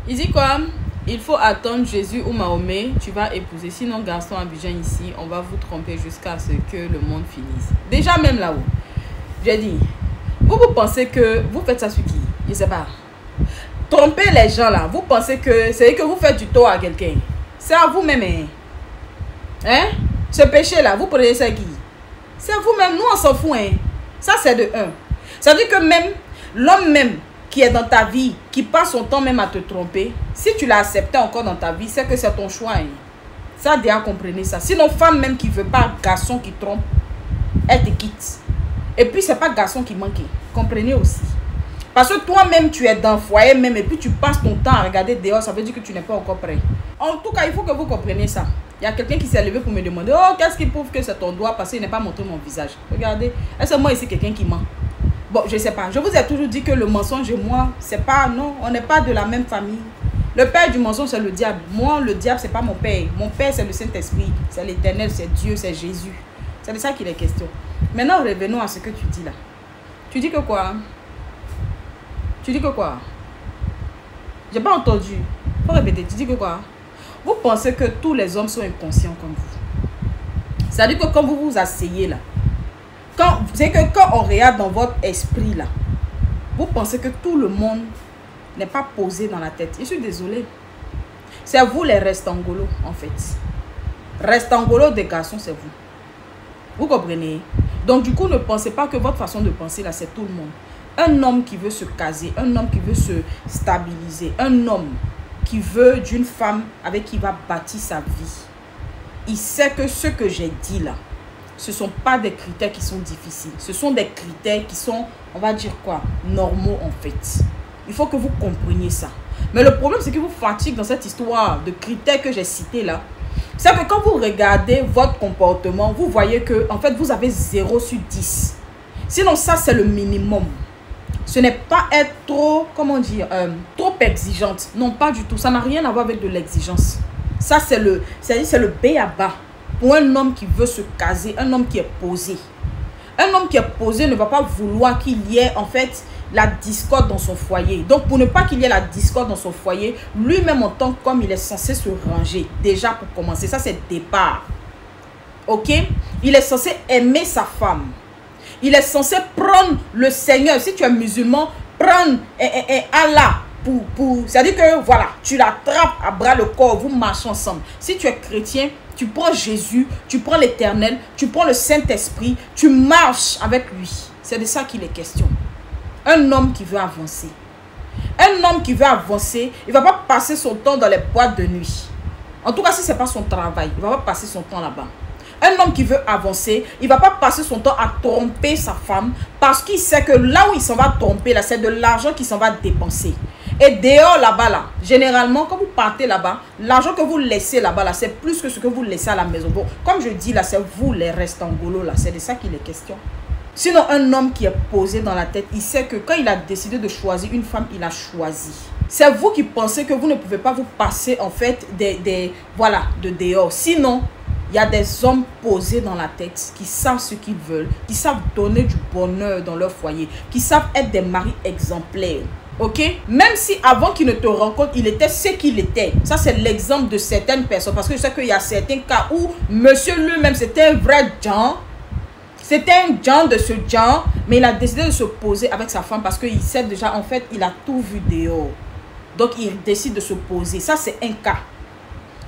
Il dit quoi? Il faut attendre Jésus ou Mahomet, tu vas épouser. Sinon, garçon Abidjan ici, on va vous tromper jusqu'à ce que le monde finisse. Déjà même là-haut, j'ai dit, vous pensez que vous faites ça sur qui? Je sais pas. Tromper les gens là, vous pensez que c'est que vous faites du tort à quelqu'un. C'est à vous-même. Hein? Ce péché là, vous prenez ça qui? C'est à vous-même, nous on s'en fout. Hein? Ça c'est de un. Ça veut dire que même l'homme même qui est dans ta vie, qui passe son temps même à te tromper, si tu l'as accepté encore dans ta vie, c'est que c'est ton choix. Hein. Ça, déjà, comprenez ça. Sinon, femme même qui ne veut pas garçon qui trompe, elle te quitte. Et puis, c'est pas garçon qui manque. Comprenez aussi. Parce que toi-même, tu es dans le foyer même, et puis tu passes ton temps à regarder dehors, ça veut dire que tu n'es pas encore prêt. En tout cas, il faut que vous compreniez ça. Il y a quelqu'un qui s'est levé pour me demander, oh, qu'est-ce qui prouve que c'est ton doigt parce qu'il n'est pas montré mon visage. Regardez, est-ce que moi ici, quelqu'un qui ment? Bon, je ne sais pas. Je vous ai toujours dit que le mensonge et moi, c'est pas... Non, on n'est pas de la même famille. Le père du mensonge, c'est le diable. Moi, le diable, c'est pas mon père. Mon père, c'est le Saint-Esprit. C'est l'Éternel, c'est Dieu, c'est Jésus. C'est de ça qu'il est question. Maintenant, revenons à ce que tu dis là. Tu dis que quoi? Tu dis que quoi? J'ai pas entendu. Faut répéter. Tu dis que quoi? Vous pensez que tous les hommes sont inconscients comme vous. C'est-à-dire que quand vous vous asseyez là, c'est que quand on regarde dans votre esprit là, vous pensez que tout le monde n'est pas posé dans la tête. Je suis désolée. C'est vous les restangolos en fait. Restangolos des garçons, c'est vous. Vous comprenez? Donc du coup, ne pensez pas que votre façon de penser là, c'est tout le monde. Un homme qui veut se caser, un homme qui veut se stabiliser, un homme qui veut d'une femme avec qui il va bâtir sa vie, il sait que ce que j'ai dit là, ce ne sont pas des critères qui sont difficiles. Ce sont des critères qui sont, on va dire quoi, normaux en fait. Il faut que vous compreniez ça. Mais le problème, c'est que vous fatigue dans cette histoire de critères que j'ai cités là. C'est que quand vous regardez votre comportement, vous voyez que en fait, vous avez 0 sur 10. Sinon, ça, c'est le minimum. Ce n'est pas être trop, comment dire, trop exigeante. Non, pas du tout. Ça n'a rien à voir avec de l'exigence. Ça, c'est le B à bas. Pour un homme qui veut se caser, un homme qui est posé. Un homme qui est posé ne va pas vouloir qu'il y ait en fait la discorde dans son foyer. Donc pour ne pas qu'il y ait la discorde dans son foyer, lui-même en tant qu'homme, il est censé se ranger. Déjà pour commencer, ça c'est le départ. Ok? Il est censé aimer sa femme. Il est censé prendre le Seigneur. Si tu es musulman, prendre Allah. C'est-à-dire que voilà, tu l'attrapes à bras le corps, vous marchez ensemble. Si tu es chrétien, tu prends Jésus, tu prends l'Éternel, tu prends le Saint-Esprit, tu marches avec lui. C'est de ça qu'il est question. Un homme qui veut avancer. Un homme qui veut avancer, il ne va pas passer son temps dans les boîtes de nuit. En tout cas, si ce n'est pas son travail, il ne va pas passer son temps là-bas. Un homme qui veut avancer, il ne va pas passer son temps à tromper sa femme parce qu'il sait que là où il s'en va tromper, là, c'est de l'argent qu'il s'en va dépenser. Et dehors là-bas, là, généralement, quand vous partez là-bas, l'argent que vous laissez là-bas, là, c'est plus que ce que vous laissez à la maison. Bon, comme je dis là, c'est vous les restangolos, là, c'est de ça qu'il est question. Sinon, un homme qui est posé dans la tête, il sait que quand il a décidé de choisir une femme, il a choisi. C'est vous qui pensez que vous ne pouvez pas vous passer, en fait, voilà, de dehors. Sinon, il y a des hommes posés dans la tête qui savent ce qu'ils veulent, qui savent donner du bonheur dans leur foyer, qui savent être des maris exemplaires. Ok? Même si avant qu'il ne te rencontre, il était ce qu'il était. Ça, c'est l'exemple de certaines personnes. Parce que je sais qu'il y a certains cas où monsieur lui-même, c'était un vrai genre. C'était un genre de ce genre. Mais il a décidé de se poser avec sa femme parce qu'il sait déjà, en fait, il a tout vu dehors. Donc, il décide de se poser. Ça, c'est un cas.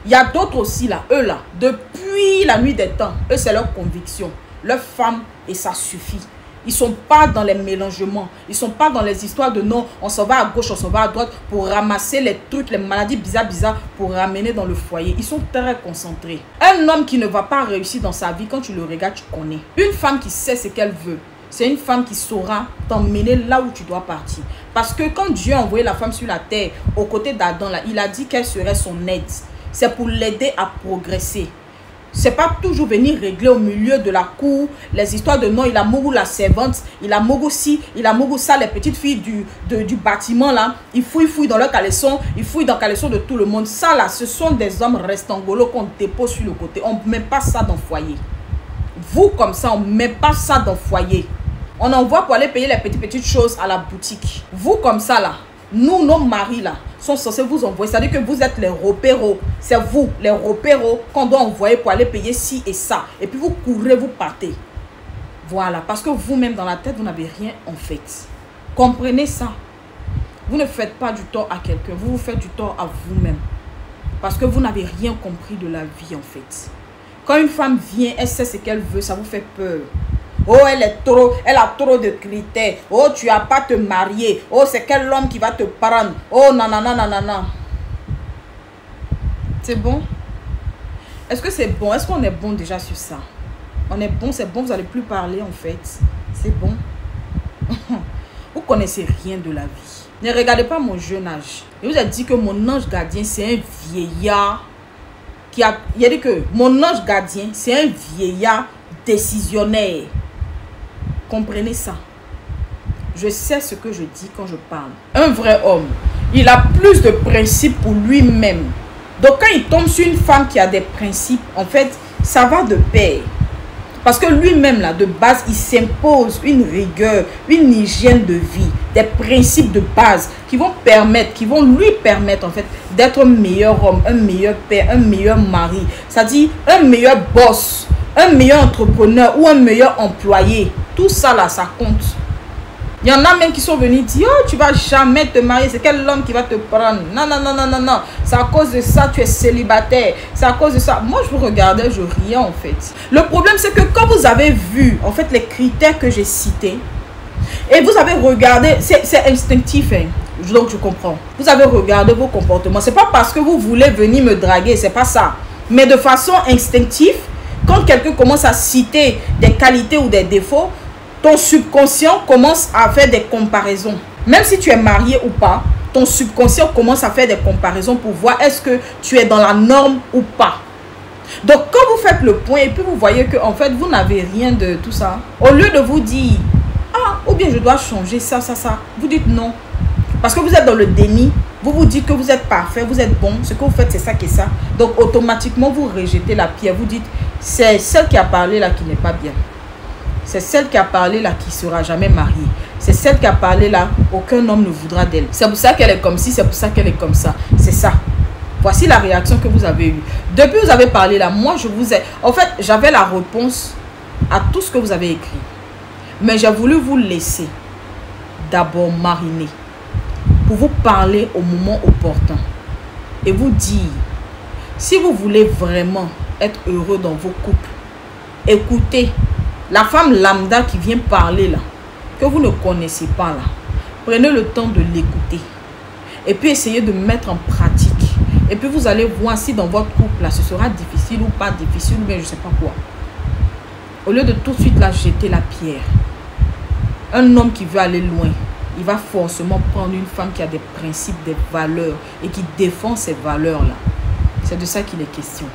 Il y a d'autres aussi, là, eux, là, depuis la nuit des temps, eux, c'est leur conviction. Leur femme, et ça suffit. Ils ne sont pas dans les mélangements. Ils ne sont pas dans les histoires de non, on s'en va à gauche, on s'en va à droite pour ramasser les trucs, les maladies bizarres pour ramener dans le foyer. Ils sont très concentrés. Un homme qui ne va pas réussir dans sa vie, quand tu le regardes, tu connais. Une femme qui sait ce qu'elle veut, c'est une femme qui saura t'emmener là où tu dois partir. Parce que quand Dieu a envoyé la femme sur la terre, aux côtés d'Adam, là, il a dit qu'elle serait son aide. C'est pour l'aider à progresser. C'est pas toujours venir régler au milieu de la cour les histoires de non, il a mouru la servante, il a mouru ci, il a mouru ça, les petites filles du bâtiment là, ils fouillent dans leur caleçon, ils fouillent dans le caleçon de tout le monde. Ça là, ce sont des hommes restangolos qu'on dépose sur le côté. On ne met pas ça dans le foyer. Vous comme ça, on ne met pas ça dans le foyer. On envoie pour aller payer les petites choses à la boutique. Vous comme ça là, nous, nos maris là, sont censés vous envoyer. C'est-à-dire que vous êtes les repéros. C'est vous, les repéros, qu'on doit envoyer pour aller payer ci et ça. Et puis vous courez, vous partez. Voilà. Parce que vous-même, dans la tête, vous n'avez rien en fait. Comprenez ça. Vous ne faites pas du tort à quelqu'un. Vous vous faites du tort à vous-même. Parce que vous n'avez rien compris de la vie en fait. Quand une femme vient, elle sait ce qu'elle veut, ça vous fait peur. Oh, elle a trop de critères. Oh, tu n'as pas à te marier. Oh, c'est quel homme qui va te prendre. Oh, non, non, non, non, non, non. C'est bon? Est-ce que c'est bon? Est-ce qu'on est bon déjà sur ça? On est bon, c'est bon, vous n'allez plus parler en fait. C'est bon. Vous connaissez rien de la vie. Ne regardez pas mon jeune âge. Je vous ai dit que mon ange gardien, c'est un vieillard il a dit que mon ange gardien, c'est un vieillard décisionnaire. Comprenez ça. Je sais ce que je dis quand je parle. Un vrai homme, il a plus de principes pour lui-même. Donc quand il tombe sur une femme qui a des principes, en fait, ça va de pair. Parce que lui-même, là, de base, il s'impose une rigueur, une hygiène de vie, des principes de base qui vont lui permettre, en fait, d'être un meilleur homme, un meilleur père, un meilleur mari. C'est-à-dire un meilleur boss, un meilleur entrepreneur ou un meilleur employé. Tout ça, là, ça compte. Il y en a même qui sont venus dire, oh, tu vas jamais te marier, c'est quel homme qui va te prendre? Non, non, non, non, non, non. C'est à cause de ça, tu es célibataire. C'est à cause de ça. Moi, je vous regardais, je riais en fait. Le problème, c'est que quand vous avez vu, en fait, les critères que j'ai cités, et vous avez regardé, c'est instinctif, hein. Donc je comprends. Vous avez regardé vos comportements. C'est pas parce que vous voulez venir me draguer, c'est pas ça. Mais de façon instinctive, quand quelqu'un commence à citer des qualités ou des défauts, ton subconscient commence à faire des comparaisons. Même si tu es marié ou pas, ton subconscient commence à faire des comparaisons pour voir est-ce que tu es dans la norme ou pas. Donc, quand vous faites le point et puis vous voyez que en fait, vous n'avez rien de tout ça, au lieu de vous dire, ah, ou bien je dois changer ça, vous dites non. Parce que vous êtes dans le déni, vous vous dites que vous êtes parfait, vous êtes bon, ce que vous faites, c'est ça qui est ça. Donc, automatiquement, vous rejetez la pierre. Vous dites, c'est celle qui a parlé là qui n'est pas bien. C'est celle qui a parlé là qui ne sera jamais mariée. C'est celle qui a parlé là, aucun homme ne voudra d'elle. C'est pour ça qu'elle est comme ci, c'est pour ça qu'elle est comme ça. C'est ça. Voici la réaction que vous avez eue. Depuis que vous avez parlé là, moi je vous ai... En fait, j'avais la réponse à tout ce que vous avez écrit. Mais j'ai voulu vous laisser d'abord mariner. Pour vous parler au moment opportun. Et vous dire, si vous voulez vraiment être heureux dans vos couples, écoutez. La femme lambda qui vient parler là, que vous ne connaissez pas là, prenez le temps de l'écouter. Et puis essayez de mettre en pratique. Et puis vous allez voir si dans votre couple là, ce sera difficile ou pas difficile, ou bien je ne sais pas quoi. Au lieu de tout de suite là jeter la pierre. Un homme qui veut aller loin, il va forcément prendre une femme qui a des principes, des valeurs et qui défend ces valeurs là. C'est de ça qu'il est question.